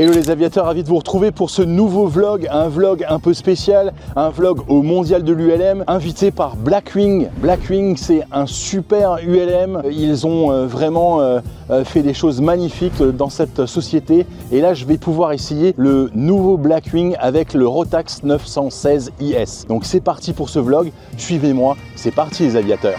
Hello les aviateurs, ravi de vous retrouver pour ce nouveau vlog, un vlog un peu spécial, un vlog au mondial de l'ULM, invité par Blackwing. Blackwing, c'est un super ULM, ils ont vraiment fait des choses magnifiques dans cette société et là je vais pouvoir essayer le nouveau Blackwing avec le Rotax 916 IS. Donc c'est parti pour ce vlog, suivez-moi, c'est parti les aviateurs.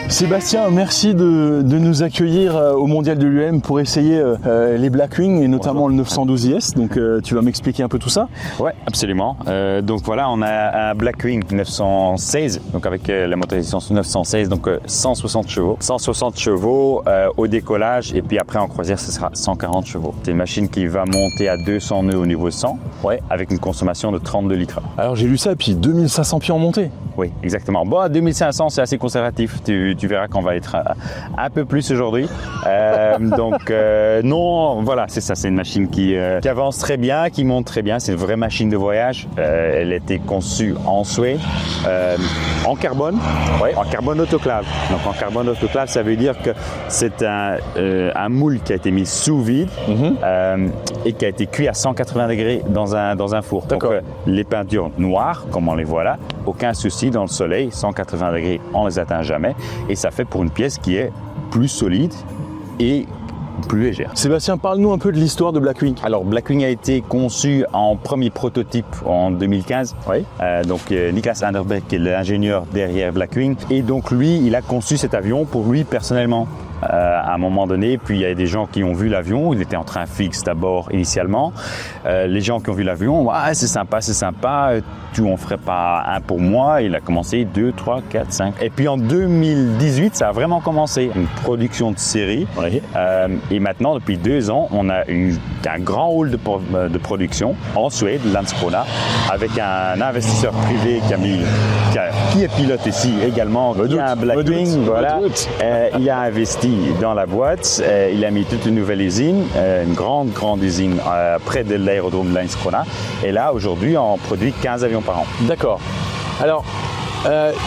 Sébastien, merci de nous accueillir au mondial de l'ULM pour essayer les Blackwing et notamment le 912 IS. Donc tu vas m'expliquer un peu tout ça? Ouais, absolument. Donc voilà, on a un Blackwing 916, donc avec la motorisation 916, donc 160 chevaux. 160 chevaux au décollage et puis après en croisière, ce sera 140 chevaux. C'est une machine qui va monter à 200 nœuds au niveau 100, ouais, avec une consommation de 32 litres. Alors j'ai lu ça, puis 2500 pieds en montée. Oui, exactement. Bon, 2500, c'est assez conservatif. Tu verras qu'on va être un peu plus aujourd'hui. Non, voilà, c'est ça. C'est une machine qui avance très bien, qui monte très bien. C'est une vraie machine de voyage. Elle a été conçue en Suède, en carbone, ouais, en carbone autoclave. Donc en carbone autoclave, ça veut dire que c'est un moule qui a été mis sous vide et qui a été cuit à 180 degrés dans un four. Donc les peintures noires, comme on les voit là, aucun souci dans le soleil, 180 degrés, on ne les atteint jamais. Et ça fait pour une pièce qui est plus solide et plus légère. Sébastien, parle-nous un peu de l'histoire de Blackwing. Alors, Blackwing a été conçu en premier prototype en 2015. Oui. Donc, Niklas Anderbeck est l'ingénieur derrière Blackwing. Et donc, lui, il a conçu cet avion pour lui personnellement. À un moment donné, puis il y a des gens qui ont vu l'avion, il était en train fixe d'abord initialement. Les gens qui ont vu l'avion, ouais, c'est sympa, tu en ferais pas un pour moi? Il a commencé 2, 3, 4, 5. Et puis en 2018, ça a vraiment commencé, une production de série. Oui. Et maintenant, depuis 2 ans, on a un grand hall de production en Suède, Landskrona, avec un investisseur privé qui est pilote ici également, qui a un Blackwing, voilà. Il a investi dans la boîte, il a mis toute une nouvelle usine, une grande usine près de l'aérodrome de Landskrona. Et là, aujourd'hui, on produit 15 avions par an. D'accord. Alors,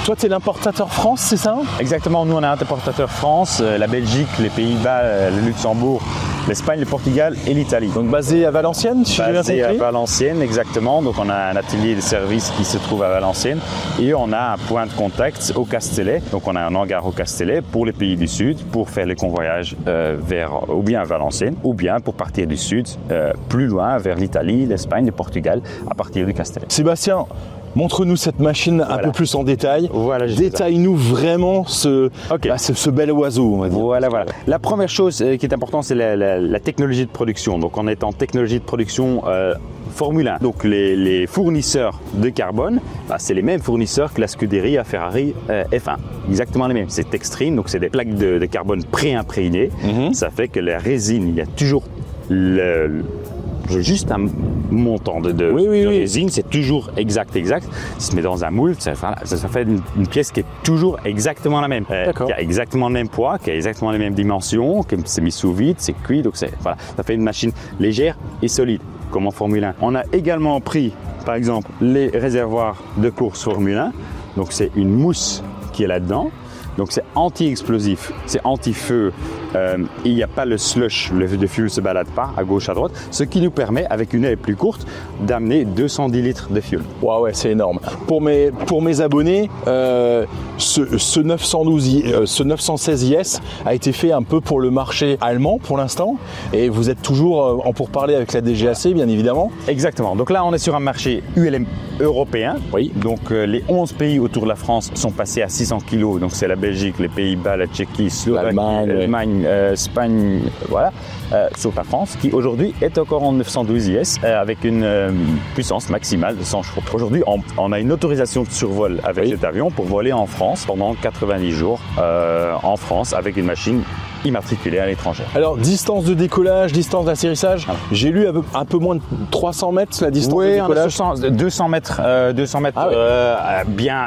toi, tu es l'importateur France, c'est ça? Exactement, nous, on est importateur France, la Belgique, les Pays-Bas, le Luxembourg, l'Espagne, le Portugal et l'Italie. Donc basé à Valenciennes, si j'ai bien compris? Basé à Valenciennes, exactement. Donc on a un atelier de service qui se trouve à Valenciennes et on a un point de contact au Castellet. Donc on a un hangar au Castellet pour les pays du Sud pour faire les convoyages vers ou bien Valenciennes ou bien pour partir du Sud plus loin vers l'Italie, l'Espagne, le Portugal à partir du Castellet. Sébastien, montre-nous cette machine un peu plus en détail. Voilà, détaille-nous vraiment ce bel oiseau, on va dire. Voilà. La première chose qui est importante, c'est la technologie de production. Donc, on est en technologie de production Formule 1. Donc, les fournisseurs de carbone, c'est les mêmes fournisseurs que la Scuderia Ferrari F1. Exactement les mêmes. C'est Extreme, donc c'est des plaques de carbone pré-imprégnées. Ça fait que la résine, il y a toujours juste un montant de résine, c'est toujours exact. Ça se met dans un moule, ça fait une pièce qui est toujours exactement la même. Qui a exactement le même poids, qui a exactement les mêmes dimensions, qui s'est mis sous vide, c'est cuit, donc ça fait une machine légère et solide, comme en Formule 1. On a également pris, par exemple, les réservoirs de course Formule 1, donc c'est une mousse qui est là-dedans. Donc c'est anti-explosif, c'est anti-feu, il n'y a pas le slush, le fuel ne se balade pas à gauche, à droite, ce qui nous permet, avec une aile plus courte, d'amener 210 litres de fuel. Wow, ouais, c'est énorme. Pour mes abonnés, ce 916 IS a été fait un peu pour le marché allemand pour l'instant, et vous êtes toujours en pourparlers avec la DGAC, bien évidemment. Exactement, donc là on est sur un marché ULM européen, oui. Donc les 11 pays autour de la France sont passés à 600 kg, donc c'est la Belgique, les Pays-Bas, la Tchéquie, l'Allemagne, Espagne, voilà, sauf la France, qui aujourd'hui est encore en 912 IS avec une puissance maximale de 100 chevaux. Aujourd'hui, on a une autorisation de survol avec cet avion pour voler en France pendant 90 jours en France avec une machine immatriculé à l'étranger. Alors, distance de décollage, distance d'atterrissage, j'ai lu un peu moins de 300 mètres la distance de décollage. Oui, 200 mètres,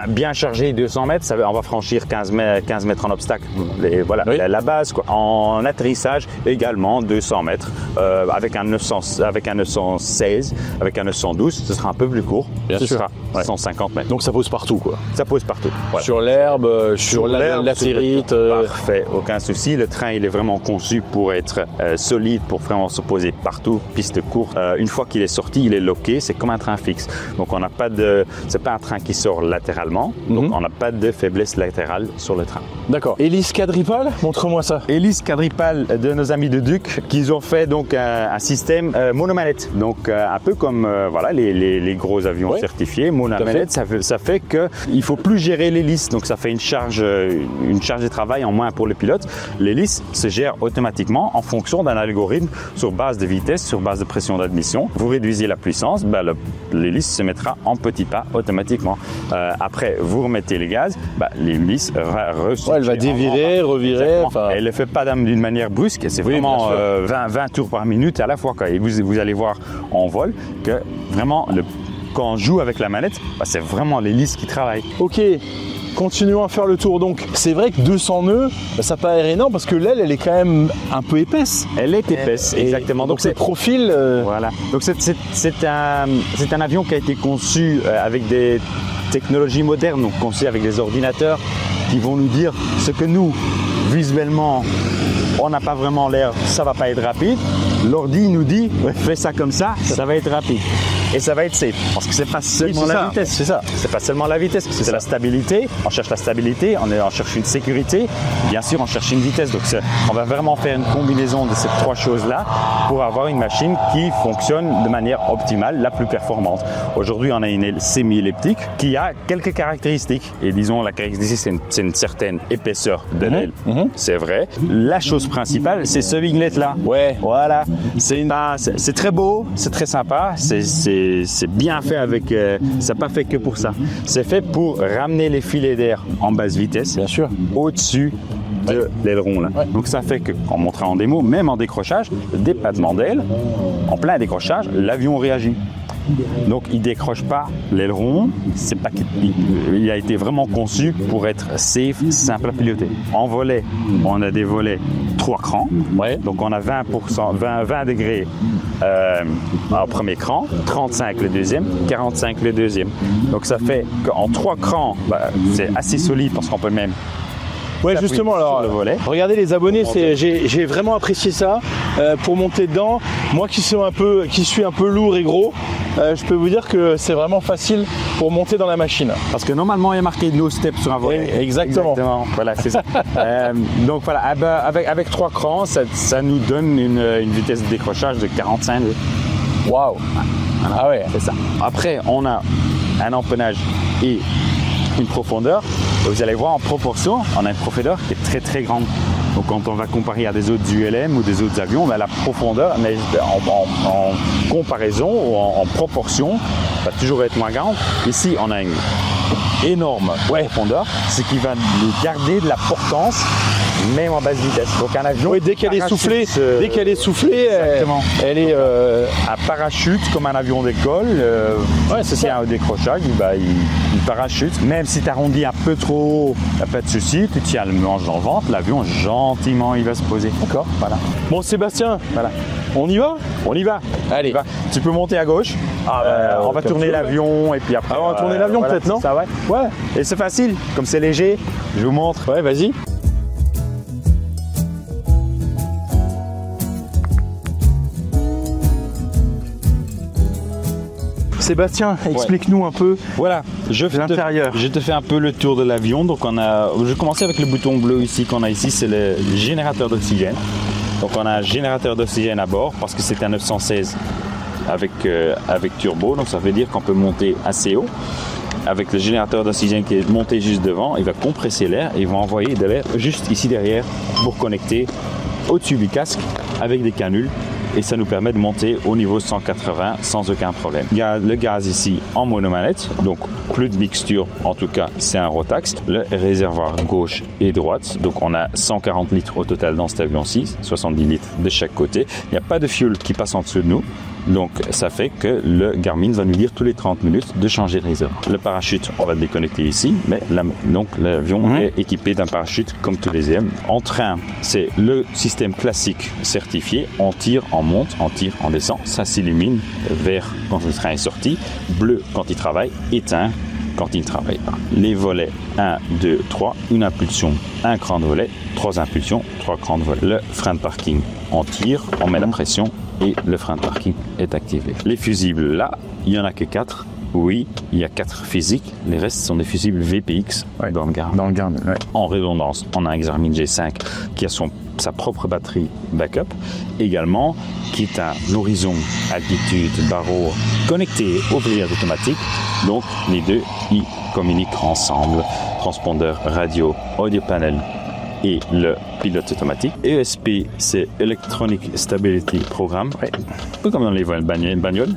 bien chargé, 200 mètres, on va franchir 15 mètres en obstacle. Et voilà, oui. la base, quoi. En atterrissage, également 200 mètres, avec un 916, avec un 912, ce sera un peu plus court. Bien sûr. Ce sera 150 mètres. Donc ça pose partout, quoi. Ça pose partout. Voilà. Sur l'herbe, sur l'atterrite. Parfait, aucun souci. Le train, il est vraiment conçu pour être solide, pour vraiment se poser partout, piste courte. Une fois qu'il est sorti, il est loqué, c'est comme un train fixe. Donc on n'a pas de, c'est pas un train qui sort latéralement, donc on n'a pas de faiblesse latérale sur le train. D'accord. Hélice quadripale, montre-moi ça. Hélice quadripale de nos amis de Duc, qu'ils ont fait donc un système monomanette. Donc un peu comme voilà les gros avions certifiés, monomanette, ça fait que il faut plus gérer l'hélice. Donc ça fait une charge de travail en moins pour le pilote. L'hélice se gère automatiquement en fonction d'un algorithme sur base de vitesse, sur base de pression d'admission. Vous réduisez la puissance, l'hélice se mettra en petits pas automatiquement. Après, vous remettez les gaz, l'hélice va elle va dévirer, revirer. Elle ne le fait pas d'une manière brusque, c'est vraiment 20 tours par minute à la fois. Et vous allez voir en vol que vraiment, quand on joue avec la manette, c'est vraiment l'hélice qui travaille. Ok. Continuons à faire le tour. Donc, c'est vrai que 200 nœuds, ça paraît énorme parce que l'aile, elle est quand même un peu épaisse. Elle est épaisse, exactement. Donc, c'est profil. Voilà. Donc, c'est un avion qui a été conçu avec des technologies modernes, donc conçu avec des ordinateurs qui vont nous dire ce que nous, visuellement, on n'a pas vraiment l'air, ça va pas être rapide. L'ordi nous dit, fais ça comme ça, ça va être rapide. Et ça va être safe. Parce que c'est pas seulement la vitesse. C'est ça. C'est pas seulement la vitesse, c'est la stabilité. On cherche la stabilité, on cherche une sécurité. Bien sûr, on cherche une vitesse. Donc, on va vraiment faire une combinaison de ces trois choses-là pour avoir une machine qui fonctionne de manière optimale, la plus performante. Aujourd'hui, on a une aile semi-elliptique qui a quelques caractéristiques. Et disons, la caractéristique, c'est une certaine épaisseur de l'aile. C'est vrai. La chose principale, c'est ce winglet-là. Ouais. Voilà. C'est très beau, c'est très sympa. C'est bien fait avec. C'est pas fait que pour ça. C'est fait pour ramener les filets d'air en basse vitesse, bien sûr, au-dessus de l'aileron là. Donc ça fait que, en montrant en démo, même en décrochage, le dépatement d'aile, en plein décrochage, l'avion réagit. Donc il décroche pas l'aileron, c'est pas il a été vraiment conçu pour être safe, simple à piloter. En volet, on a des volets 3 crans, donc on a 20 degrés au premier cran, 35 le deuxième, 45 le deuxième. Donc ça fait qu'en 3 crans, c'est assez solide parce qu'on peut même. Ouais, justement, alors, regardez les abonnés, j'ai vraiment apprécié ça pour monter dedans. Moi qui suis un peu lourd et gros, je peux vous dire que c'est vraiment facile pour monter dans la machine. Parce que normalement, il y a marqué no step sur un volet. Exactement. Voilà, c'est ça. Donc voilà, avec 3 crans, ça nous donne une vitesse de décrochage de 45. Waouh. Ah ouais. C'est ça. Après, on a un empennage et une profondeur. Vous allez voir en proportion, on a une profondeur qui est très très grande. Donc quand on va comparer à des autres ULM ou des autres avions, la profondeur en comparaison ou en proportion va toujours être moins grande. Ici, on a une énorme profondeur, ce qui va nous garder de la portance même en basse vitesse. Donc un avion, dès qu'elle est soufflée, elle est à parachute comme un avion d'école. C'est ça. Un décrochage, il parachute. Même si tu arrondis un peu trop haut, il n'y a pas de souci, tu tiens le manche en vente, l'avion gentiment il va se poser. D'accord. Voilà. Bon Sébastien, on y va ? On y va. Allez. Tu peux monter à gauche. On va tourner l'avion et puis après. On va tourner l'avion peut-être, non ? Ça, ouais. Et c'est facile, comme c'est léger, je vous montre. Ouais, vas-y. Sébastien, explique-nous un peu l'intérieur. Je te fais un peu le tour de l'avion. Donc je vais commencer avec le bouton bleu ici qu'on a ici, c'est le générateur d'oxygène. Donc on a un générateur d'oxygène à bord parce que c'est un 916 avec turbo, donc ça veut dire qu'on peut monter assez haut. Avec le générateur d'oxygène qui est monté juste devant, il va compresser l'air et il va envoyer de l'air juste ici derrière pour connecter au-dessus du casque avec des canules et ça nous permet de monter au niveau 180 sans aucun problème. Il y a le gaz ici en monomanette, donc plus de mixture, en tout cas c'est un Rotax. Le réservoir gauche et droite, donc on a 140 litres au total dans cet avion-ci, 70 litres de chaque côté. Il n'y a pas de fuel qui passe en dessous de nous. Donc ça fait que le Garmin va nous dire tous les 30 minutes de changer de réservoir. Le parachute, on va le déconnecter ici, mais donc l'avion est équipé d'un parachute comme tous les EM. En train, c'est le système classique certifié. On tire, on monte, on tire, on descend. Ça s'illumine vert quand le train est sorti, bleu quand il travaille, éteint quand il ne travaille pas. Les volets 1, 2, 3, une impulsion, un cran de volet, 3 impulsions, 3 crans de volet. Le frein de parking, on tire, on met la pression et le frein de parking est activé. Les fusibles là, il n'y en a que 4. Oui, il y a 4 physiques. Les restes sont des fusibles VPX dans le Garmin. En redondance, on a un Garmin G5 qui a sa propre batterie backup, également, qui est à l'horizon, altitude, barreau, connecté au grillage automatique. Donc, les deux, ils communiquent ensemble. Transpondeur radio, audio panel et le pilote automatique. ESP, c'est Electronic Stability Program. Un peu comme dans les bagnoles,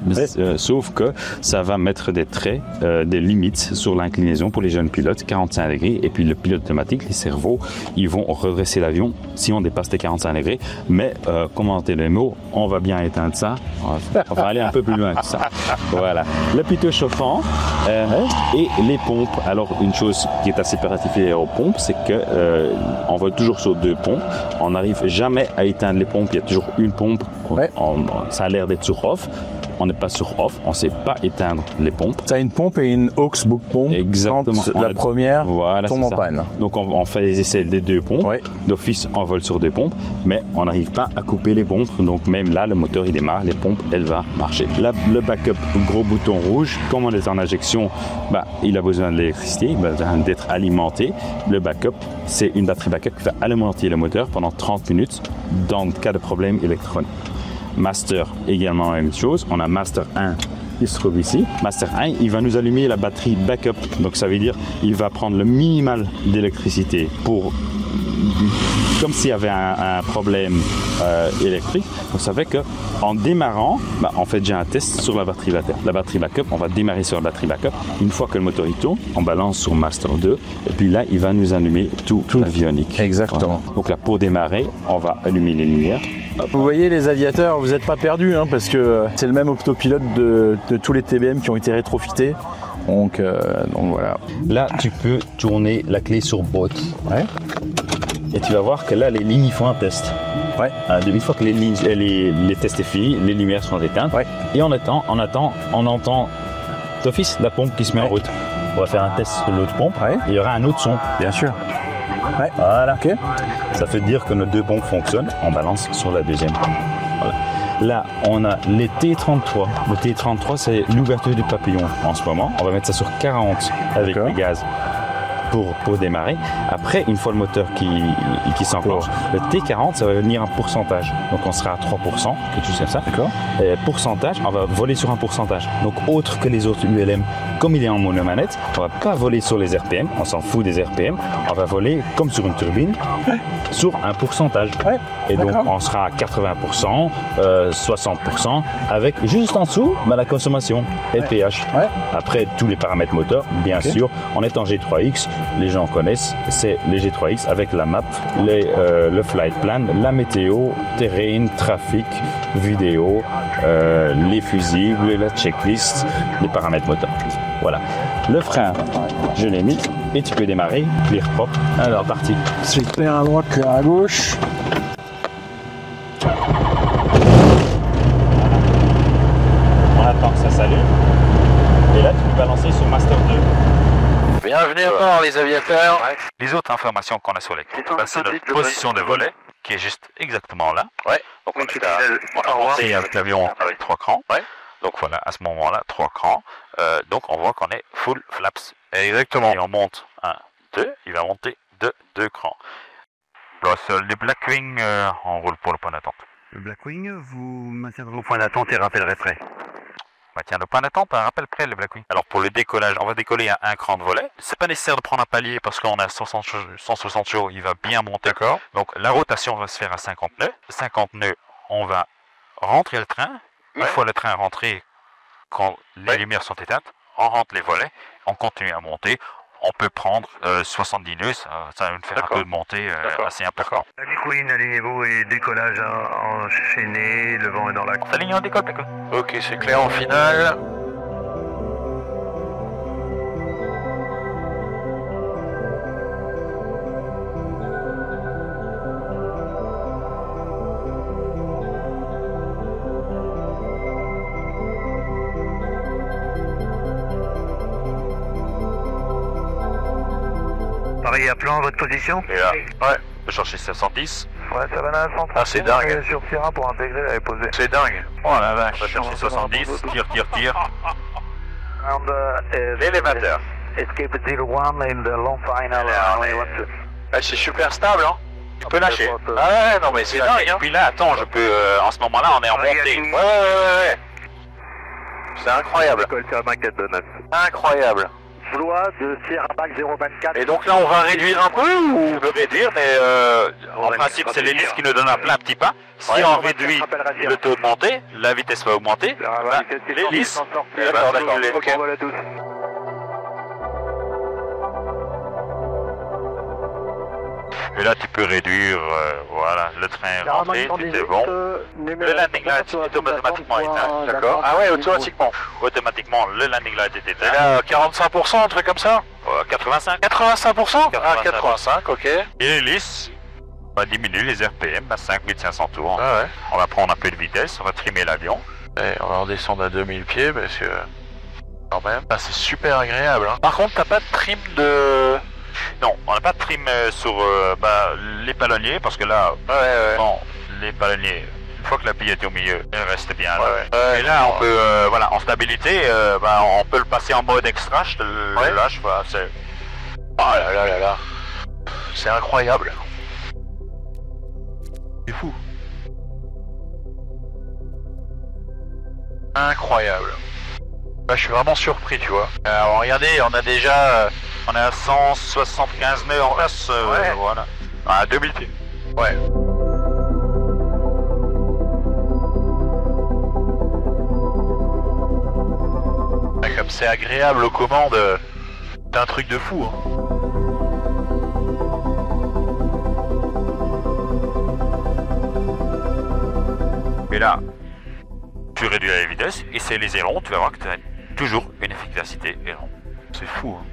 sauf que ça va mettre des traits, des limites sur l'inclinaison pour les jeunes pilotes, 45 degrés. Et puis le pilote automatique, les cerveaux, ils vont redresser l'avion si on dépasse les 45 degrés. Mais, commenter les mots, on va bien éteindre ça. On va aller un peu plus loin que ça. Voilà. Le pitot chauffant et les pompes. Alors, une chose qui est assez particulière aux pompes, c'est que on vole toujours sur 2 pompes. On n'arrive jamais à éteindre les pompes. Il y a toujours une pompe. Ça a l'air d'être sur off. On n'est pas sur off. On ne sait pas éteindre les pompes. Ça a une pompe et une aux book pompe. Exactement. Quand la première tombe en panne. Donc on fait les essais des 2 pompes. D'office, on vole sur 2 pompes, mais on n'arrive pas à couper les pompes. Donc même là, le moteur il démarre, les pompes, elle va marcher. Là, le backup, gros bouton rouge. Comme on est en injection, il a besoin de l'électricité, il a besoin d'être alimenté. Le backup, c'est une batterie backup qui va alimenter le moteur pendant 30 minutes dans le cas de problème électronique. Master, également la même chose. On a Master 1 qui se trouve ici. Master 1, il va nous allumer la batterie backup. Donc ça veut dire il va prendre le minimal d'électricité pour comme s'il y avait un problème électrique. Donc ça fait qu'en démarrant, on fait déjà un test sur la batterie backup. La batterie backup, on va démarrer sur la batterie backup. Une fois que le moteur il tourne, on balance sur Master 2 et puis là, il va nous allumer tout l'avionique. Exactement. Voilà. Donc là, pour démarrer, on va allumer les lumières. Vous voyez les aviateurs, vous n'êtes pas perdus parce que c'est le même autopilote de tous les TBM qui ont été rétrofités. Donc voilà. Là, tu peux tourner la clé sur Bot. Et tu vas voir que là, les lignes font un test. Une fois que les tests sont finis, les lumières sont éteintes. Et on entend d'office la pompe qui se met en route. On va faire un test sur l'autre pompe. Et il y aura un autre son. Bien sûr. Voilà. Ça fait dire que nos 2 pompes fonctionnent. On balance sur la deuxième. Voilà. Là, on a les T33. Le T33, c'est l'ouverture du papillon en ce moment. On va mettre ça sur 40 avec le gaz pour démarrer. Après, une fois le moteur qui s'enclenche, le T40, ça va venir en pourcentage. Donc, on sera à 3%, quelque chose comme ça. Et pourcentage, on va voler sur un pourcentage. Donc, autre que les autres ULM, comme il est en monomanette, on va pas voler sur les RPM, on s'en fout des RPM, on va voler comme sur une turbine, sur un pourcentage. Et donc, on sera à 80%, 60%, avec juste en dessous, la consommation, LPH. Après, tous les paramètres moteurs, bien sûr, on est en G3X, les gens connaissent, c'est les G3X avec la map, le flight plan, la météo, terrain, trafic, vidéo, les fusibles, la checklist, les paramètres moteurs. Voilà. Le frein, je l'ai mis et tu peux démarrer, clear propre. Alors, parti. C'est clair à droite, clair à gauche. On attend que ça s'allume. Et là, tu peux balancer sur Master 2. Bienvenue à bord les aviateurs. Les autres informations qu'on a sur l'écran, c'est notre position de volet qui est juste exactement là. Donc on est avancé avec l'avion avec 3 crans. Donc voilà, à ce moment-là, 3 crans. Donc on voit qu'on est full flaps. Exactement. Et on monte 1, 2, il va monter 2 crans. Les Blackwing, on roule pour le point d'attente. Le Blackwing, vous maintiendrez au point d'attente et rappellerez prêt. Tiens, le point d'attente, un rappel près, le Blackwing. Alors pour le décollage, on va décoller à un cran de volet. C'est pas nécessaire de prendre un palier parce qu'on a 160 chevaux, il va bien monter. Donc la rotation va se faire à 50 nœuds. 50 nœuds, on va rentrer le train. Une fois le train rentré, quand les lumières sont éteintes, on rentre les volets, on continue à monter. On peut prendre 70 nœuds, ça va nous faire un peu de montée assez important. Andy Queen, alignez-vous et décollage enchaîné, le vent est dans la... Alignez, on décolle, d'accord. Ok, c'est clair en finale. Pareil à plan, votre position? Et là, ouais, je vais chercher 710. Ouais, ça va dans la centre. Ah, c'est dingue. Sur Sierra pour intégrer, elle est posée. C'est dingue. Oh la vache, je vais chercher 70, tire. L'élévateur. Escape 01 in the long final. C'est super stable, hein. Tu peux lâcher. Ah ouais, non mais c'est dingue, Et hein. puis là, attends, je peux... en ce moment-là, on est en montée. Ouais. C'est incroyable. École Sierra maquette de 9. Incroyable. Vlois de Sierra Bac 024. Et donc là, on va réduire un peu ou... On peut réduire, mais en principe, c'est l'hélice qui nous donne un plein petit pas. Si on réduit le taux de montée, la vitesse va augmenter. L'hélice, D'accord, ok. Voilà tous. et là, tu peux réduire, voilà, le train rentré, c'était bon. Le landing light est automatiquement éteint. D'accord. Ah ouais, automatiquement. Automatiquement, le landing light est Et éteint. là, 45%, un truc comme ça 85. 85%. Ah, 85, ok. Et l'hélice va diminuer les RPM à 5500 tours. Ah ouais. On va prendre un peu de vitesse, on va trimer l'avion. Et on va redescendre à 2000 pieds parce que... Quand même. Ah, c'est super agréable, hein. Par contre, t'as pas de trim de... Non, on n'a pas de trim sur les palonniers parce que là, Ouais. bon, les palonniers, une fois que la pile est au milieu, elle reste bien. Là. Ouais. Et là, on peut, voilà, en stabilité, on peut le passer en mode extra. Je te le lâche, voilà, c'est... Oh là. C'est incroyable. C'est fou. Incroyable. Là, je suis vraiment surpris, tu vois. Alors, regardez, on a déjà... On est à 175 nœuds en place, voilà. À 2000 pieds. Ouais. Comme c'est agréable aux commandes, c'est un truc de fou, hein. Et là, tu réduis la vitesse, et c'est les ailerons, tu vas voir que tu as toujours une efficacité aileron. C'est fou, hein.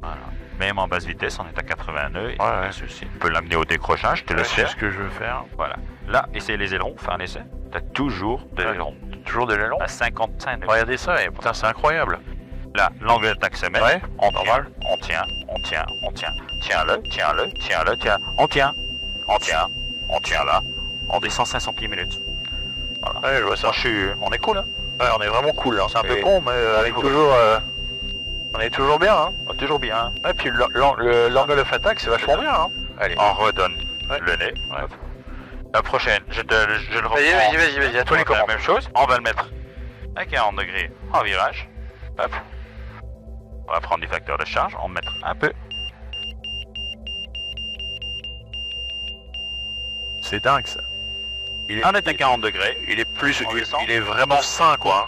Voilà. Même en basse vitesse, on est à 80 nœuds. Ouais. Ceci. Tu peux l'amener au décrochage, te le C'est faire. ce que je veux faire. Voilà. Là, essaye les ailerons, fais un essai. T'as toujours de l'aileron. Toujours de l'élan. À 55 nœuds. Regardez ça, et putain, c'est incroyable. Là, l'angle d'attaque se met. Ouais, on normal. tient. Tiens-le. On tient là. On descend 500 pieds minutes. Voilà. Ouais, je vois ça. On est cool, hein. Ouais, on est vraiment cool, hein. C'est un peu Et- con, mais avec toujours... On est toujours bien, hein. On est toujours bien. Ouais, puis l'angle of attack, c'est vachement bien, hein. Allez. On redonne Ouais. le nez. Ouais. La prochaine, je le reprends. Vas-y, à On tous les va faire la commandes. même chose. On va le mettre à 40 degrés en virage. Hop. On va prendre du facteur de charge. On va mettre un peu. C'est dingue, ça. On est à 40 degrés. Il est plus... On descend. Il est vraiment sain, quoi.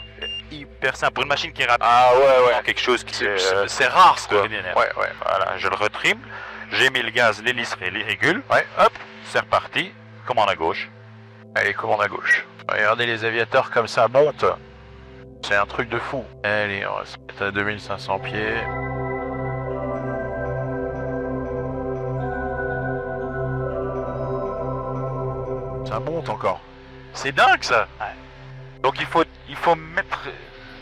Hyper simple. Pour une machine qui est rapide. Ah ouais. Quelque chose qui C'est rare, quoi. extraordinaire. Ouais. Voilà, je le retrime. J'ai mis le gaz, l'hélice et les régules. Ouais. Hop, c'est reparti. Commande à gauche. Allez, commande à gauche. Regardez les aviateurs comme ça montent. C'est un truc de fou. Allez, on va se mettre à 2500 pieds. Ça monte encore. C'est dingue, ça. Donc il faut mettre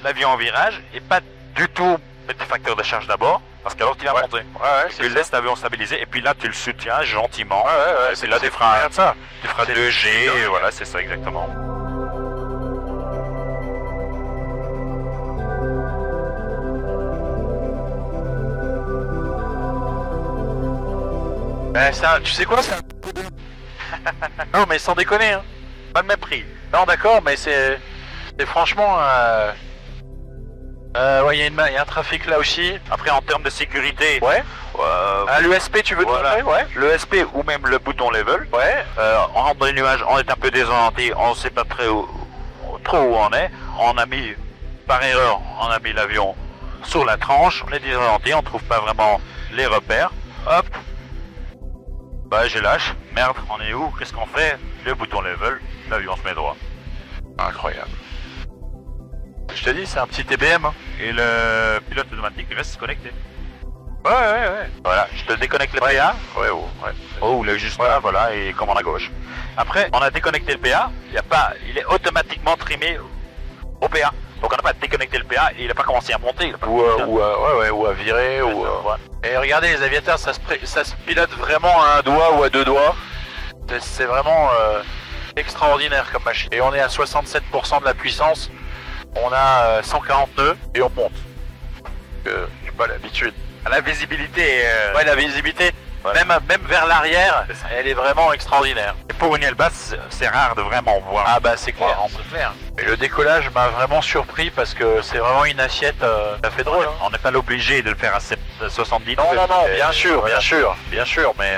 l'avion en virage et pas du tout mettre le facteur de charge d'abord. Parce qu'alors tu vas monter. Ouais, Tu laisses l'avion stabiliser et puis là tu le soutiens gentiment. Ouais, Et puis là tu feras, regarde ça. tu feras C'est 2G, dingue. et voilà, c'est ça exactement. Tu sais quoi, c'est un... Non, mais sans déconner, hein. Pas de mépris. Non, d'accord, mais c'est franchement... ouais, il y a un trafic là aussi. Après en termes de sécurité, Ouais. L'USP, tu veux te voilà. montrer? Ouais. Le SP ou même le bouton level, Ouais. on rentre dans les nuages, on est un peu désorienté, on ne sait pas très où trop où on est. On a mis, par erreur, on a mis l'avion sur la tranche, on est désorienté, on trouve pas vraiment les repères. Hop, bah je lâche, merde, on est où? Qu'est-ce qu'on fait? Le bouton level, l'avion se met droit. Incroyable. Je te dis, c'est un petit TBM. Hein. Et le pilote automatique il reste connecté. Ouais. Voilà, je te déconnecte le PA. Ouais. Le juste là, voilà, et commande à gauche. Après, on a déconnecté le PA, il est automatiquement trimé au PA. Donc on n'a pas déconnecté le PA et il n'a pas commencé à monter. Ou à virer. Et regardez, les aviateurs, ça se pilote vraiment à un doigt ou à deux doigts. C'est vraiment extraordinaire comme machine. Et on est à 67% de la puissance. On a 140 nœuds et on monte. J'ai pas l'habitude. La visibilité, Ouais, la visibilité, même vers l'arrière, elle est vraiment extraordinaire. et pour une aile basse, c'est rare de vraiment voir. Ah bah c'est clair. C'est clair. Et le décollage m'a vraiment surpris parce que c'est vraiment une assiette, ça fait drôle. Hein. On n'est pas obligé de le faire à 70. Non, bien sûr, mais...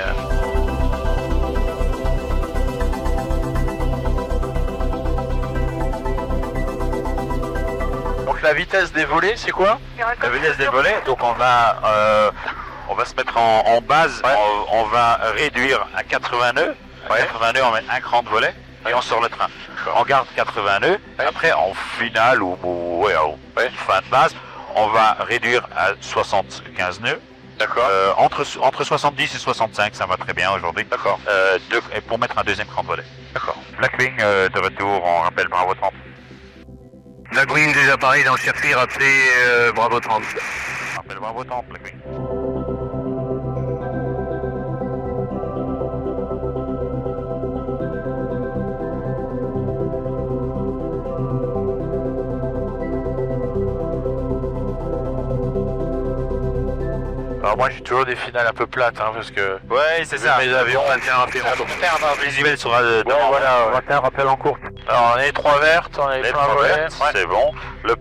Donc la vitesse des volets, c'est quoi? La vitesse des volets, donc on va se mettre en base, on va réduire à 80 nœuds. À 80 nœuds, on met un cran de volet et on sort le train. On garde 80 nœuds. Après, en finale ou fin de base, on va réduire à 75 nœuds. D'accord. Entre 70 et 65, ça va très bien aujourd'hui. D'accord. Et pour mettre un deuxième cran de volet. D'accord. Blackwing de retour, on rappelle Bravo 30. Blackwing des appareils dans le circuit, rappelez Bravo 30. On rappelle Bravo 30, Blackwing. Alors moi j'ai toujours des finales un peu plates hein, parce que Ouais, c'est ça. mes avions. On va faire un peu Un visuel sur la Bon voilà, on va faire un rappel en course. Alors on a les trois vertes, on a les trois volets. c'est bon. Le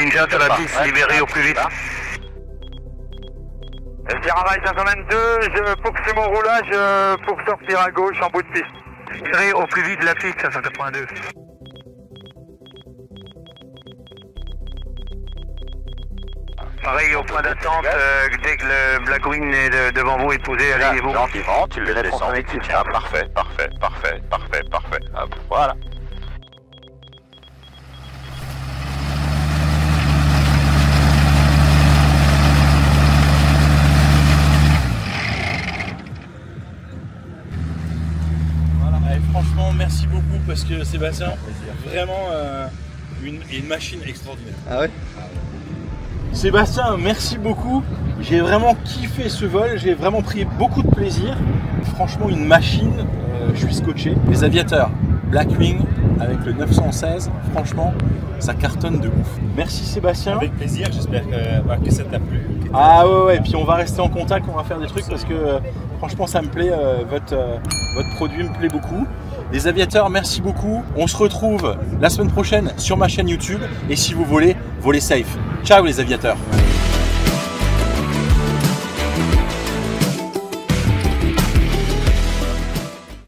Ninja sur la piste, libéré au plus vite. Ferrari 522, je poursuis mon roulage pour sortir à gauche en bout de piste. Libéré au plus vite de la piste, 582. Pareil au point d'attente, dès que le Blackwing est devant vous est posé, allez-vous. Gentiment, tu le descends et tu tiens. Parfait. Hop, voilà. Allez, franchement, merci beaucoup parce que Sébastien, vraiment une machine extraordinaire. Ah ouais? Sébastien, merci beaucoup. J'ai vraiment kiffé ce vol, j'ai vraiment pris beaucoup de plaisir. Franchement, une machine, je suis scotché. Les aviateurs Blackwing avec le 916, franchement, ça cartonne de ouf. Merci Sébastien. Avec plaisir, j'espère que ça t'a plu. Ah ouais, et puis on va rester en contact, on va faire des trucs parce que franchement ça me plaît, votre produit me plaît beaucoup. Les aviateurs, merci beaucoup. On se retrouve la semaine prochaine sur ma chaîne YouTube et si vous volez, volez safe. Ciao les aviateurs.